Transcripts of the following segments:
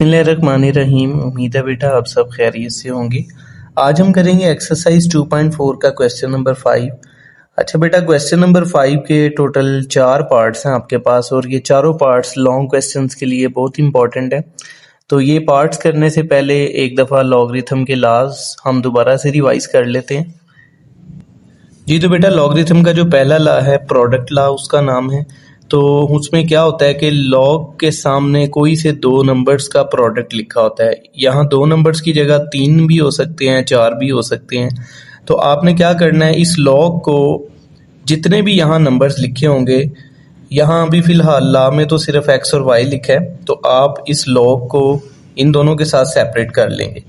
बिस्मिल्लाहिर्रहमानिर्रहीम। उम्मीद है बेटा आप सब खैरियत से होंगे। आज हम करेंगे एक्सरसाइज 2.4 का क्वेश्चन नंबर 5। अच्छा बेटा, क्वेश्चन नंबर 5 के टोटल 4 पार्ट्स हैं आपके पास और ये चारों पार्ट्स लॉन्ग क्वेश्चंस के लिए बहुत इंपॉर्टेंट है। तो ये पार्ट्स करने से पहले एक दफ़ा लॉगरिथम के लॉज हम दोबारा से रिवाइज कर लेते हैं। जी तो बेटा, लॉगरिथम का जो पहला लॉ है प्रोडक्ट लॉ उसका नाम है। तो उसमें क्या होता है कि लॉग के सामने कोई से दो नंबर्स का प्रोडक्ट लिखा होता है। यहाँ दो नंबर्स की जगह 3 भी हो सकते हैं, 4 भी हो सकते हैं। तो आपने क्या करना है, इस लॉग को जितने भी यहाँ नंबर्स लिखे होंगे, यहाँ अभी फ़िलहाल लॉ में तो सिर्फ x और y लिखा है, तो आप इस लॉग को इन दोनों के साथ सेपरेट कर लेंगे।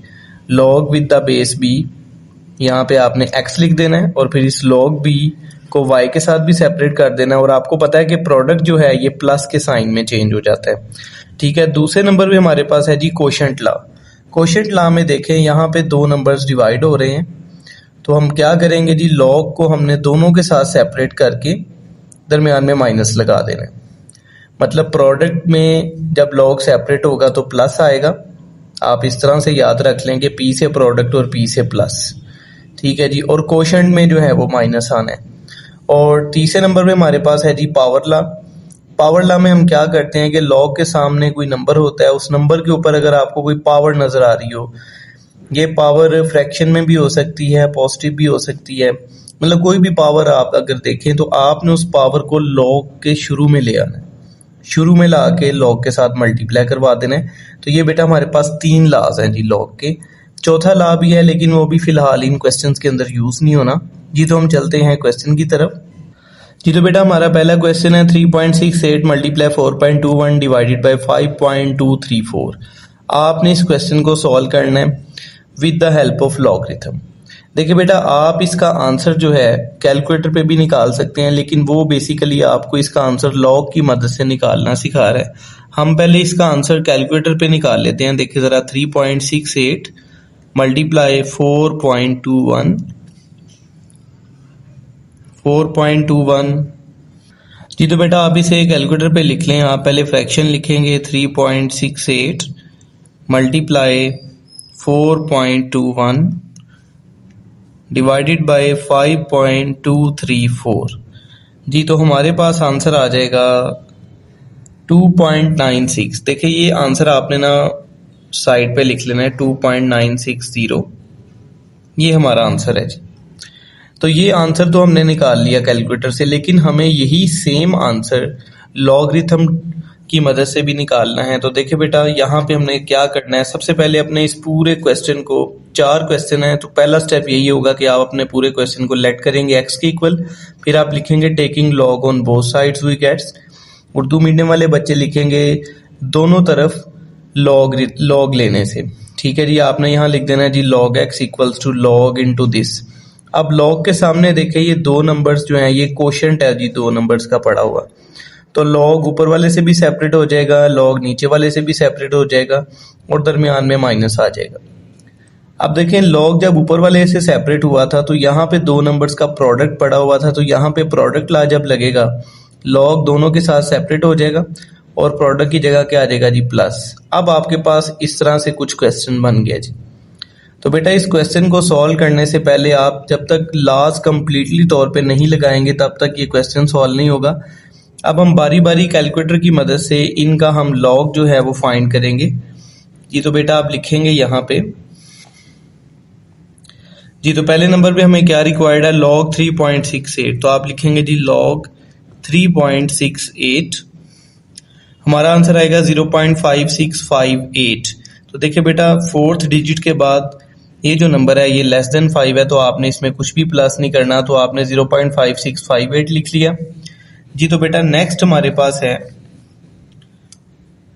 Log with the base b, यहाँ पे आपने x लिख देना है और फिर इस log b को y के साथ भी सेपरेट कर देना है। और आपको पता है कि प्रोडक्ट जो है ये प्लस के साइन में चेंज हो जाता है। ठीक है, दूसरे नंबर पे हमारे पास है जी कोशेंट लॉ। कोशेंट लॉ में देखें यहाँ पे दो नंबर्स डिवाइड हो रहे हैं, तो हम क्या करेंगे जी, log को हमने दोनों के साथ सेपरेट करके दरमियान में माइनस लगा देना है। मतलब प्रोडक्ट में जब log सेपरेट होगा तो प्लस आएगा। आप इस तरह से याद रख लेंगे, p से प्रोडक्ट और p से प्लस। ठीक है जी, और कोशेंट में जो है वो माइनस आना है। और तीसरे नंबर पे हमारे पास है जी पावर लॉ। पावर लॉ में हम क्या करते हैं कि लॉग के सामने कोई नंबर होता है, उस नंबर के ऊपर अगर आपको कोई पावर नजर आ रही हो, ये पावर फ्रैक्शन में भी हो सकती है, पॉजिटिव भी हो सकती है, मतलब कोई भी पावर आप अगर देखें तो आपने उस पावर को लॉग के शुरू में ले आना है, शुरू में ला के लॉग के साथ मल्टीप्लाई करवा देना है। तो ये बेटा हमारे पास 3 लॉज हैं जी लॉग के। चौथा लॉ भी है लेकिन वो भी फिलहाल इन क्वेश्चंस के अंदर यूज नहीं होना जी। तो हम चलते हैं क्वेश्चन की तरफ। जी तो बेटा हमारा पहला क्वेश्चन है 3.68 मल्टीप्लाई 4.21 डिवाइडेड बाय 5.234। आपने इस क्वेश्चन को सॉल्व करना है with the help of logarithm. देखिए बेटा, आप इसका आंसर जो है कैलकुलेटर पे भी निकाल सकते हैं, लेकिन वो बेसिकली आपको इसका आंसर लॉग की मदद से निकालना सिखा रहा है। हम पहले इसका आंसर कैलकुलेटर पे निकाल लेते हैं। देखिए जरा, 3.68 मल्टीप्लाई 4.21 जी। तो बेटा आप इसे कैलकुलेटर पे लिख लें। आप पहले फ्रैक्शन लिखेंगे 3.68 मल्टीप्लाई 4.21 डिवाइडेड बाय 5.234 जी। तो हमारे पास आंसर आ जाएगा 2.96। देखिए ये आंसर आपने ना साइड पे लिख लेना है, 2.960 ये हमारा आंसर है जी। तो ये आंसर तो हमने निकाल लिया कैलकुलेटर से, लेकिन हमें यही सेम आंसर लॉगरिथम की मदद से भी निकालना है। तो देखिए बेटा, यहाँ पे हमने क्या करना है, सबसे पहले अपने इस पूरे क्वेश्चन को, 4 क्वेश्चन है, तो पहला स्टेप यही होगा कि आप अपने पूरे क्वेश्चन को लेट करेंगे x के इक्वल, फिर आप लिखेंगे taking log on both sides we gets. Urdu medium वाले बच्चे लिखेंगे दोनों तरफ लॉग लेने से। ठीक है जी, आपने यहाँ लिख देना है जी log x equals to log into this. अब लॉग के सामने देखें ये दो नंबर्स जो हैं ये कोशेंट है जी, दो नंबर्स का पड़ा हुआ, तो लॉग ऊपर वाले से भी सेपरेट हो जाएगा, लॉग नीचे वाले से भी सेपरेट हो जाएगा और दरमियान में माइनस आ जाएगा। अब देखें, लॉग जब ऊपर वाले से सेपरेट हुआ था तो यहाँ पे दो नंबर्स का प्रोडक्ट पड़ा हुआ था, तो यहाँ पे प्रोडक्ट ला जब लगेगा लॉग दोनों के साथ सेपरेट हो जाएगा और प्रोडक्ट की जगह क्या आ जाएगा जी, प्लस। अब आपके पास इस तरह से कुछ क्वेश्चन बन गया जी। तो बेटा इस क्वेश्चन को सॉल्व करने से पहले आप जब तक लॉज कंप्लीटली तौर पे नहीं लगाएंगे तब तक ये क्वेश्चन सॉल्व नहीं होगा। अब हम बारी बारी कैलकुलेटर की मदद से इनका हम लॉग जो है वो फाइंड करेंगे जी। तो बेटा आप लिखेंगे यहाँ पे जी, तो पहले नंबर पे हमें क्या रिक्वायर्ड है, log 3.68, तो आप लिखेंगे जी log 3.68, हमारा आंसर आएगा 0.5658। तो देखिए बेटा, 4th डिजिट के बाद ये जो नंबर है ये लेस देन 5 है, तो आपने इसमें कुछ भी प्लस नहीं करना, तो आपने 0.5658 लिख लिया जी। तो बेटा नेक्स्ट हमारे पास है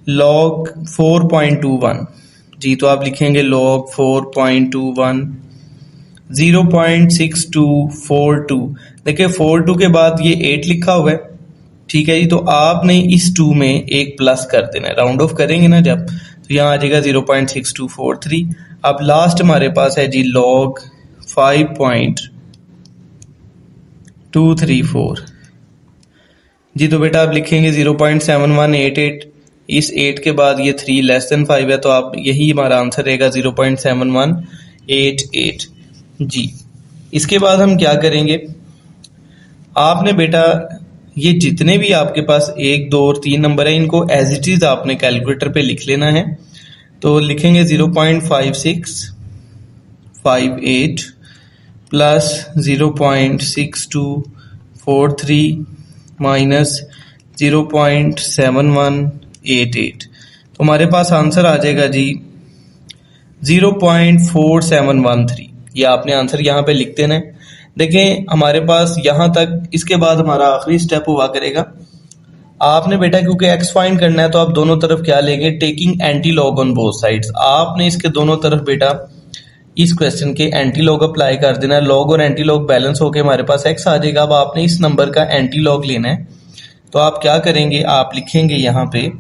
log 4.21 जी, तो आप लिखेंगे log 4.21 0.6242। देखिए 42 के बाद ये 8 लिखा हुआ है, ठीक है जी। तो आपने इस 2 में एक प्लस कर देना है, राउंड ऑफ करेंगे ना जब, तो यहाँ आ जाएगा 0.6243। अब लास्ट हमारे पास है जी log 5.234 जी। तो बेटा आप लिखेंगे 0.7188 इस 8 के बाद ये 3 लेस देन 5 है, तो आप यही हमारा आंसर रहेगा 0.7188 जी। इसके बाद हम क्या करेंगे, आपने बेटा ये जितने भी आपके पास 1, 2 और 3 नंबर है इनको एज इट इज आपने कैलकुलेटर पे लिख लेना है। तो लिखेंगे 0.5658 प्लस 0.6243 माइनस 0.7188, तो हमारे पास आंसर आ जाएगा जी 0.4713। ये आपने आंसर यहाँ पे लिख देना है। देखें हमारे पास यहाँ तक, इसके बाद हमारा आखिरी स्टेप हुआ करेगा। आपने बेटा क्योंकि एक्स फाइंड करना है तो आप दोनों तरफ क्या लेंगे, taking anti log on both sides. आपने इसके दोनों तरफ बेटा इस क्वेश्चन के एंटी लॉग अप्लाई कर देना है। लॉग और एंटी लॉग बैलेंस होके हमारे पास एक्स आ जाएगा। अब आपने इस नंबर का एंटी लॉग लेना है, तो आप क्या करेंगे, आप लिखेंगे यहाँ पे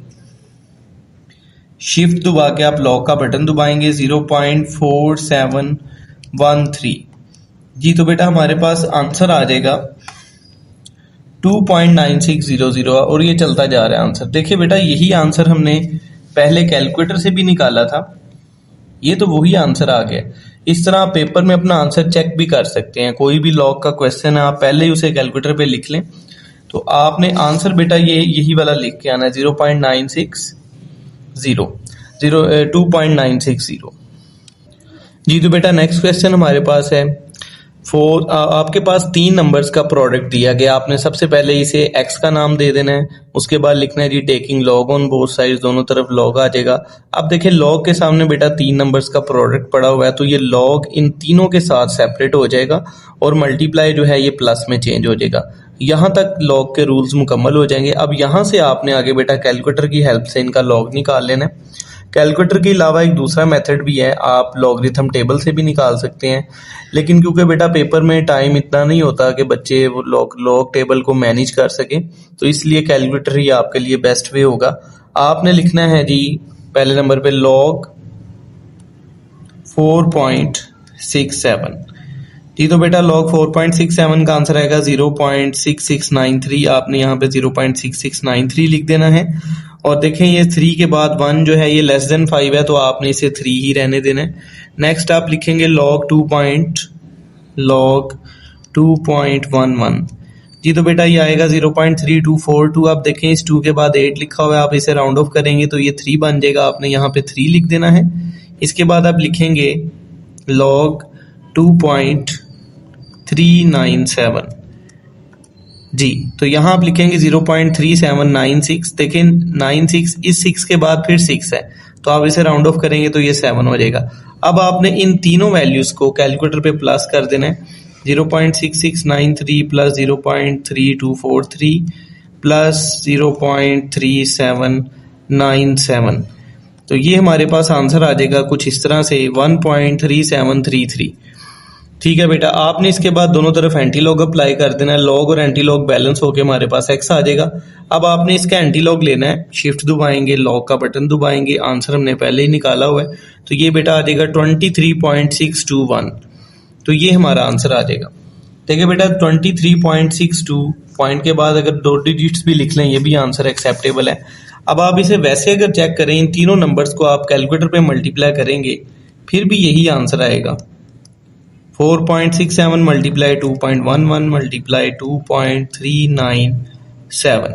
शिफ्ट दबा के आप लॉग का बटन दबाएंगे 0.4713 जी। तो बेटा हमारे पास आंसर आ जाएगा 2.9600 और ये चलता जा रहा है आंसर। देखिए बेटा यही आंसर हमने पहले कैलकुलेटर से भी निकाला था, ये तो वही आंसर आ गया। इस तरह आप पेपर में अपना आंसर चेक भी कर सकते हैं। कोई भी लॉग का क्वेश्चन है आप पहले ही उसे कैलकुलेटर पे लिख लें, तो आपने आंसर बेटा यही वाला लिख के आना है 2.960 जी। तो बेटा नेक्स्ट क्वेश्चन हमारे पास है आपके पास 3 नंबर्स का प्रोडक्ट दिया गया। आपने सबसे पहले इसे x का नाम दे देना है, उसके बाद लिखना है जी taking log on both sides, दोनों तरफ लॉग आ जाएगा। अब देखिए लॉग के सामने बेटा 3 नंबर्स का प्रोडक्ट पड़ा हुआ है, तो ये लॉग इन तीनों के साथ सेपरेट हो जाएगा और मल्टीप्लाई जो है ये प्लस में चेंज हो जाएगा। यहाँ तक लॉग के रूल्स मुकम्मल हो जाएंगे। अब यहाँ से आपने आगे बेटा कैलकुलेटर की हेल्प से इनका लॉग निकाल लेना है। कैलकुलेटर के अलावा एक दूसरा मेथड भी है, आप लॉगरिथम टेबल से भी निकाल सकते हैं, लेकिन क्योंकि बेटा पेपर में टाइम इतना नहीं होता कि बच्चे वो लॉग टेबल को मैनेज कर सकें, तो इसलिए कैलकुलेटर ही आपके लिए बेस्ट वे होगा। आपने लिखना है जी पहले नंबर पे लॉग 4.67 जी। तो बेटा लॉग 4.67 का आंसर आएगा 0.6693। आपने यहाँ पे 0.6693 लिख देना है। और देखें ये 3 के बाद 1 जो है ये लेस देन 5 है, तो आपने इसे 3 ही रहने देना है। नेक्स्ट आप लिखेंगे लॉग 2.11 जी। तो बेटा ये आएगा 0.3242। आप देखें इस 2 के बाद 8 लिखा हुआ है, आप इसे राउंड ऑफ करेंगे तो ये 3 बन जाएगा। आपने यहाँ पे 3 लिख देना है। इसके बाद आप लिखेंगे लॉग 2.397 जी। तो यहाँ आप लिखेंगे 0.3796। देखें 96 इस 6 के बाद फिर 6 है, तो आप इसे राउंड ऑफ करेंगे तो ये 7 हो जाएगा। अब आपने इन तीनों वैल्यूज को कैलकुलेटर पे प्लस कर देना है। 0.6693 प्लस 0.3243 प्लस 0.3797, तो ये हमारे पास आंसर आ जाएगा कुछ इस तरह से 1.3733। ठीक है बेटा, आपने इसके बाद दोनों तरफ एंटी लॉग अप्लाई कर देना है। लॉग और एंटी लॉग बैलेंस होके हमारे पास x आ जाएगा। अब आपने इसका एंटी लॉग लेना है, शिफ्ट दबाएंगे, लॉग का बटन दबाएंगे, आंसर हमने पहले ही निकाला हुआ है, तो ये बेटा आ जाएगा 23.621। तो ये हमारा आंसर आ जाएगा। देखिए बेटा 23.62 पॉइंट के बाद अगर 2 डिजिट्स भी लिख लें ये भी आंसर एक्सेप्टेबल है। अब आप इसे वैसे अगर चेक करें, इन तीनों नंबर्स को आप कैलकुलेटर पे मल्टीप्लाई करेंगे फिर भी यही आंसर आएगा। 4.67 मल्टीप्लाई 2.11 मल्टीप्लाई 2.397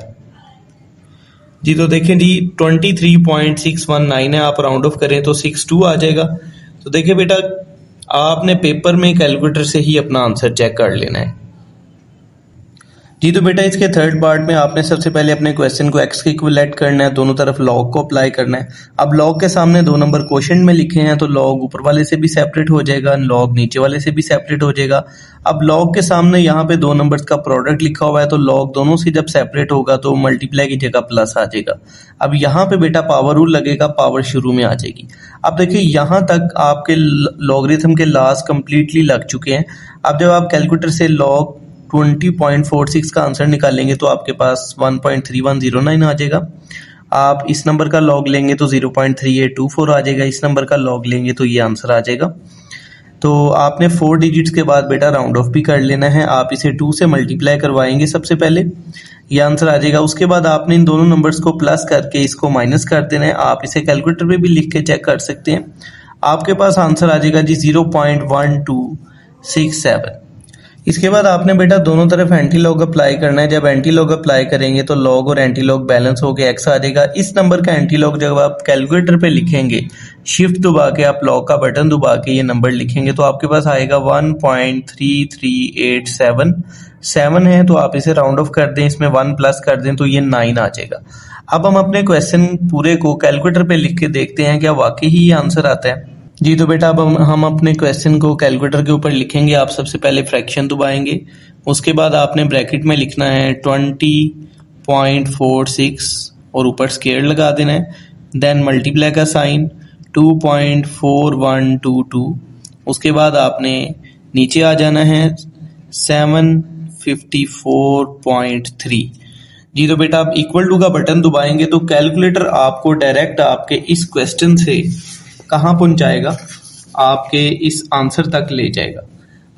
जी। तो देखें जी 23.619 है, आप राउंड ऑफ करें तो 62 आ जाएगा। तो देखिए बेटा आपने पेपर में कैलकुलेटर से ही अपना आंसर चेक कर लेना है जी। तो बेटा इसके थर्ड पार्ट में आपने सबसे पहले अपने क्वेश्चन को x के इक्विवेलेंट करना है, दोनों तरफ लॉग को अप्लाई करना है। अब लॉग के सामने 2 नंबर क्वोशिएंट में लिखे हैं, तो लॉग ऊपर वाले से भी सेपरेट हो जाएगा, लॉग नीचे वाले से भी सेपरेट हो जाएगा। अब लॉग के सामने यहाँ पे 2 नंबर्स का प्रोडक्ट लिखा हुआ है, तो लॉग दोनों से जब सेपरेट होगा तो मल्टीप्लाई की जगह प्लस आ जाएगा। अब यहाँ पे बेटा पावर रूल लगेगा, पावर शुरू में आ जाएगी। अब देखिए यहाँ तक आपके लॉगरिथम के लास्ट कंप्लीटली लग चुके हैं। अब जब आप कैलकुलेटर से लॉग 20.46 का आंसर निकालेंगे तो आपके पास 1.3109 आ जाएगा। आप इस नंबर का लॉग लेंगे तो 0.3824 आ जाएगा, इस नंबर का लॉग लेंगे तो ये आंसर आ जाएगा। तो आपने 4 डिजिट्स के बाद बेटा राउंड ऑफ भी कर लेना है। आप इसे 2 से मल्टीप्लाई करवाएंगे सबसे पहले, ये आंसर आ जाएगा। उसके बाद आपने इन दोनों नंबर्स को प्लस करके इसको माइनस कर देना है। आप इसे कैलकुलेटर पे भी लिख के चेक कर सकते हैं। आपके पास आंसर आ जाएगा जी 0.1267। इसके बाद आपने बेटा दोनों तरफ एंटी लॉग अप्लाई करना है। जब एंटी लॉग अप्लाई करेंगे तो लॉग और एंटी लॉग बैलेंस होके एक्स आ जाएगा। इस नंबर का एंटी लॉग जब आप कैलकुलेटर पे लिखेंगे, शिफ्ट दबा के आप लॉग का बटन दबा के ये नंबर लिखेंगे तो आपके पास आएगा 1.3387 है। तो आप इसे राउंड ऑफ कर दें, इसमें 1 प्लस कर दें तो ये 9 आ जाएगा। अब हम अपने क्वेश्चन पूरे को कैलकुलेटर पे लिख के देखते हैं क्या वाकई ही ये आंसर आता है। जी तो बेटा अब हम अपने क्वेश्चन को कैलकुलेटर के ऊपर लिखेंगे। आप सबसे पहले फ्रैक्शन दबाएंगे, उसके बाद आपने ब्रैकेट में लिखना है 20.46 और ऊपर स्क्वायर लगा देना है, देन मल्टीप्लाई का साइन 2.4122। उसके बाद आपने नीचे आ जाना है 754.3। जी तो बेटा आप इक्वल टू का बटन दबाएंगे तो कैलकुलेटर आपको डायरेक्ट आपके इस क्वेश्चन से कहाँ पहुंचाएगा, आपके इस आंसर तक ले जाएगा।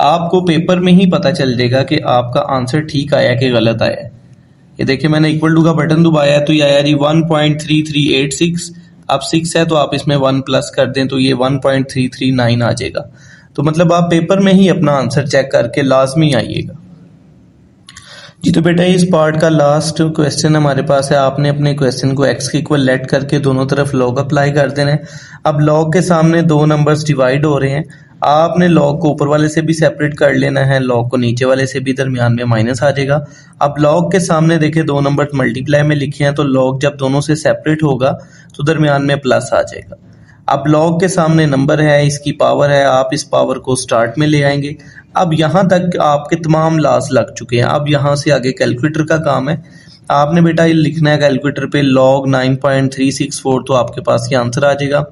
आपको पेपर में ही पता चल जाएगा कि आपका आंसर ठीक आया कि गलत आया। ये देखिए मैंने इक्वल टू का बटन दबाया तो ये आया जी 1.3386। अब 6 है तो आप इसमें 1 प्लस कर दें तो ये 1.339 आ जाएगा। तो मतलब आप पेपर में ही अपना आंसर चेक करके लाजमी आइएगा। जी तो बेटा इस पार्ट का लास्ट क्वेश्चन हमारे पास है। आपने अपने क्वेश्चन को x के इक्वल लेट करके दोनों तरफ लॉग अप्लाई कर देना है। अब लॉग के सामने दो नंबर्स डिवाइड हो रहे हैं, आपने लॉग को ऊपर वाले से भी सेपरेट कर लेना है, लॉग को नीचे वाले से भी, दरमियान में माइनस आ जाएगा। अब लॉग के सामने देखिए दो नंबर मल्टीप्लाई में लिखे हैं तो लॉग जब दोनों से सेपरेट होगा तो दरमियान में प्लस आ जाएगा। अब लॉग के सामने नंबर है, इसकी पावर है, आप इस पावर को स्टार्ट में ले आएंगे। अब यहाँ तक आपके तमाम लॉस लग चुके हैं। अब यहाँ से आगे कैलकुलेटर का काम है। आपने बेटा ये लिखना है कैलकुलेटर पे log 9.364 तो आपके पास ये आंसर आ जाएगा।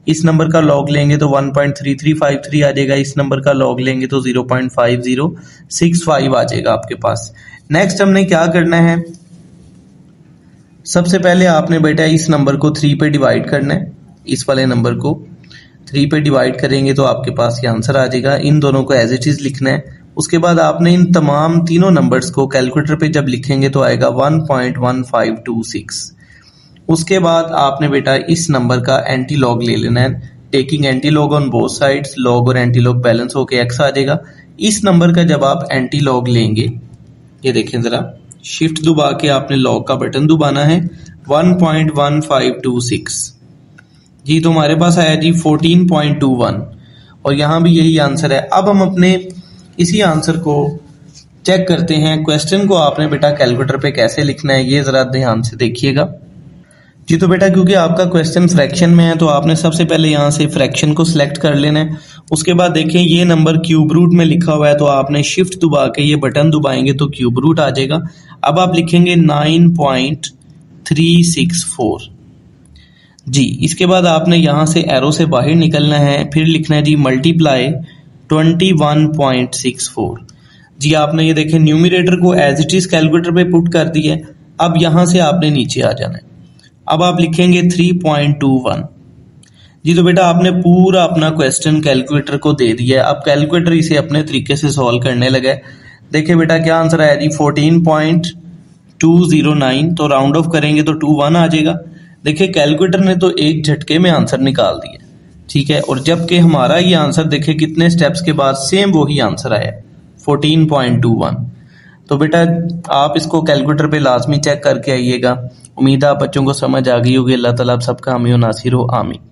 इस नंबर का लॉग लेंगे तो 1.3353 आ जाएगा, इस नंबर का लॉग लेंगे तो 0.5065 आ जाएगा आपके पास। नेक्स्ट हमने क्या करना है, सबसे पहले आपने बेटा इस नंबर को 3 पे डिवाइड करना है। इस वाले नंबर को 3 पे डिवाइड करेंगे तो आपके पास ये आंसर आ जाएगा। इन दोनों को एज इट इज लिखना है। उसके बाद आपने इन तमाम तीनों नंबर्स को कैलकुलेटर पे जब लिखेंगे तो आएगा 1.1526। उसके बाद आपने बेटा इस नंबर का एंटी लॉग ले लेना है, taking anti log on both sides, log और एंटी लॉग बैलेंस होके x आ जाएगा। इस नंबर का जब आप एंटी लॉग लेंगे, ये देखें जरा, शिफ्ट दबा के आपने लॉग का बटन दबाना है 1.1526। जी तो हमारे पास आया जी 14.21 और यहाँ भी यही आंसर है। अब हम अपने इसी आंसर को चेक करते हैं। क्वेश्चन को आपने बेटा कैलकुलेटर पे कैसे लिखना है ये जरा ध्यान से देखिएगा। जी तो बेटा क्योंकि आपका क्वेश्चन फ्रैक्शन में है तो आपने सबसे पहले यहाँ से फ्रैक्शन को सिलेक्ट कर लेना है। उसके बाद देखें ये नंबर क्यूब रूट में लिखा हुआ है तो आपने शिफ्ट दबा के ये बटन दबाएंगे तो क्यूब रूट आ जाएगा। अब आप लिखेंगे 9.364। जी इसके बाद आपने यहाँ से एरो से बाहर निकलना है, फिर लिखना है जी मल्टीप्लाई 21.64। जी आपने ये देखें न्यूमरेटर को एज इट इज कैलकुलेटर पे पुट कर दिया है। अब यहाँ से आपने नीचे आ जाना है। अब आप लिखेंगे 3.21। जी तो बेटा आपने पूरा अपना क्वेश्चन कैलकुलेटर को दे दिया है। अब कैलकुलेटर इसे अपने तरीके से सॉल्व करने लगा है। देखिए बेटा क्या आंसर आया जी 14.209। तो राउंड ऑफ करेंगे तो 21 आ जाएगा। देखिए कैलकुलेटर ने तो एक झटके में आंसर निकाल दिया, ठीक है, और जबकि हमारा ये आंसर देखिए कितने स्टेप्स के बाद सेम वही आंसर आया 14.21। तो बेटा आप इसको कैलकुलेटर पे लाजमी चेक करके आइएगा। उम्मीद है आप बच्चों को समझ आ गई होगी। अल्लाह ताला आप सबका हामी और नासिर हो, आमीन।